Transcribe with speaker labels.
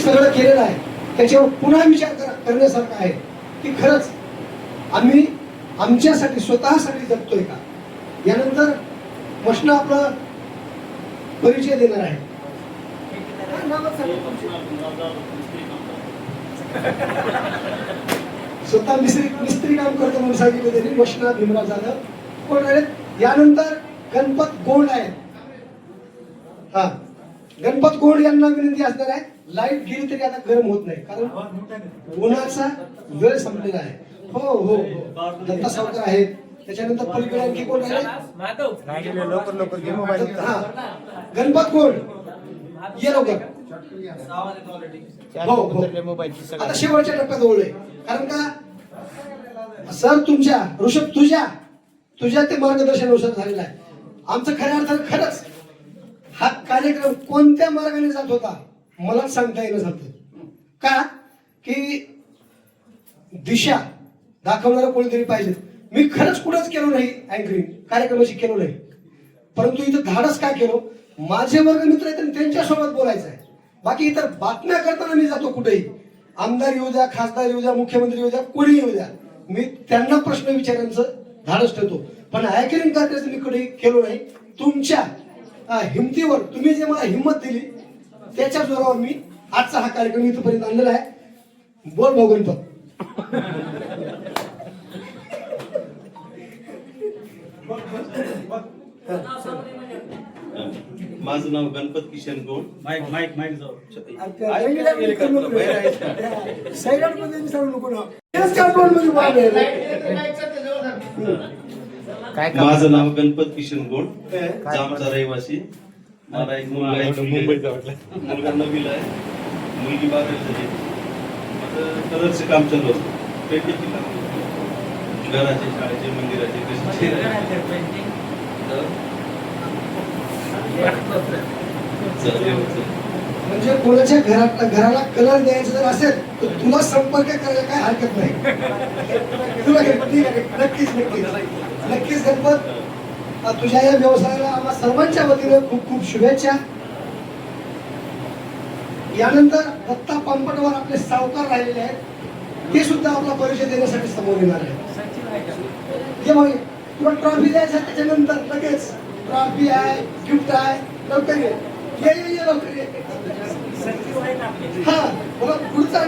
Speaker 1: सगळं केलेलं आहे त्याच्यावर पुन्हा विचार करण्यासारखा आहे की खरंच आम्ही आमच्यासाठी स्वतःसाठी जगतोय का. यानंतर मशना आपला परिचय देणार आहे. स्वतः मिस्त्री काम करतो म्हणून सांगितलं त्यांनी. मशना भीमराव जाधव कोण आहेत. यानंतर गणपत गोंड आहेत. हा, गणपत गोंड यांना विनंती असणार आहे. लाईट गेली तरी आता गरम होत नाही कारण उन्हाचा वेळ संपलेला आहे. हो हो हो, दत्ता सावकर आहेत. त्याच्यानंतर पलीकडे आणखी कोण आहे. हा, गणपत गोंड ये लवकर. हो हो, आता शेवटच्या टप्प्यात ओळख आहे. कारण का सर तुमच्या ऋषभ तुझ्या ते मार्गदर्शनानुसार झालेला आहे. आमचं खऱ्या अर्थानं खरंच हा कार्यक्रम कोणत्या मार्गाने जात होता मलाच सांगता येणं झालं. का की दिशा दाखवणारं कोणीतरी पाहिजे. मी खरंच कुठंच केलो नाही अँकरिंग कार्यक्रमाची केलो नाही, परंतु इथं धाडस काय केलो, माझे वर्गमित्र आहेत त्यांच्यासोबत बोलायचं आहे. बाकी इतर बातम्या करताना मी जातो कुठेही, आमदार येऊ द्या, खासदार येऊ द्या, मुख्यमंत्री येऊ द्या, कोणी येऊ द्या, मी त्यांना प्रश्न विचारायचं धाडस ठेवतो. पण अँकरिंग करण्याचं मी कधी केलो नाही. तुमच्या हिमतीवर तुम्ही जे मला हिंमत दिली त्याच्या जोरावर मी आजचा हा कार्यक्रम इथपर्यंत आणलेला आहे. बोल भाऊ गणपत.
Speaker 2: माझं नाव गणपत किशन गोड. माझं नाव गणपत किशन गोड, जामचा रहिवासी. मला एक मुलगा आहे, मुलगा 9वीला आहे, मुलगी 12वीला आहे. माझं कलरचं काम चालू असतं, पेंटिंग घराचे, शाळेचे, मंदिराचे,
Speaker 1: म्हणजे कोणाच्या घराला कलर द्यायचा जर असेल तर तुला संपर्क करायला काय हरकत नाही. तुला नक्कीच नक्कीच नक्कीच गणपत, तुझ्या या व्यवसायाला आम्हा सर्वांच्या वतीने खूप खूप शुभेच्छा. यानंतर दत्ता पंपटवर आपले सावकार राहिलेले आहेत, ते सुद्धा आपला परिचय देण्यासाठी समोर येणार आहे. तुला ट्रॉफी द्यायचं त्याच्यानंतर लगेच ट्रॉफी आहे, गिफ्ट आहे, लवकर ये लवकर ये. हा, पुढचा